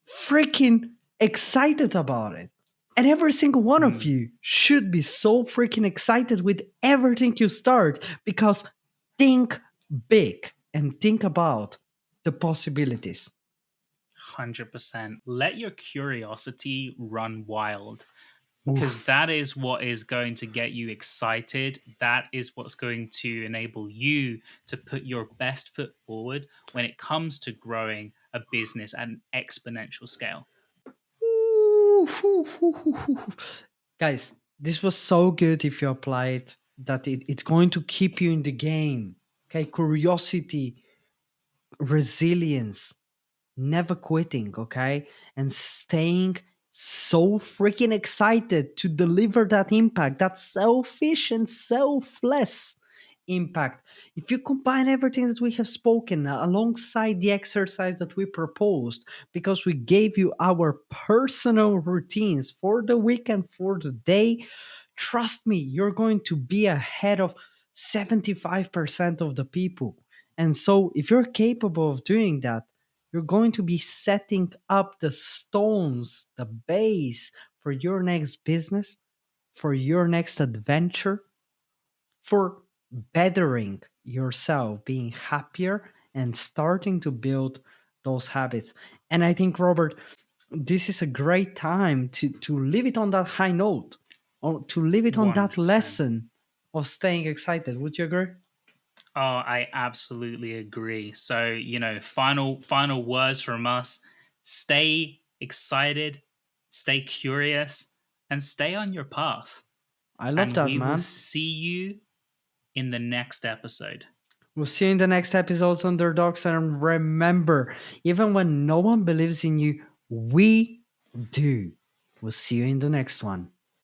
freaking excited about it. And every single one of mm. you should be so freaking excited with everything you start, because think big and think about the possibilities. 100%. Let your curiosity run wild, because Oof. that is what is going to get you excited. That is what's going to enable you to put your best foot forward when it comes to growing a business at an exponential scale. Ooh, hoo, hoo, hoo, hoo. Guys, this was so good if you apply it. that it's going to keep you in the game. Okay, curiosity, resilience, never quitting, okay, and staying so freaking excited to deliver that impact, that selfish and selfless impact. If you combine everything that we have spoken alongside the exercise that we proposed, because we gave you our personal routines for the week and for the day, trust me, you're going to be ahead of 75% of the people. And so, if you're capable of doing that, you're going to be setting up the stones, the base for your next business, for your next adventure, for bettering yourself, being happier, and starting to build those habits. And I think, Robert, this is a great time to leave it on that high note, or to leave it on that 100%. lesson of staying excited. Would you agree? Oh, I absolutely agree. So, final words from us. Stay excited, stay curious, and stay on your path. I love And that, we will man. see you in the next episode. We'll see you in the next episodes, underdogs. And remember, even when no one believes in you, we do. We'll see you in the next one.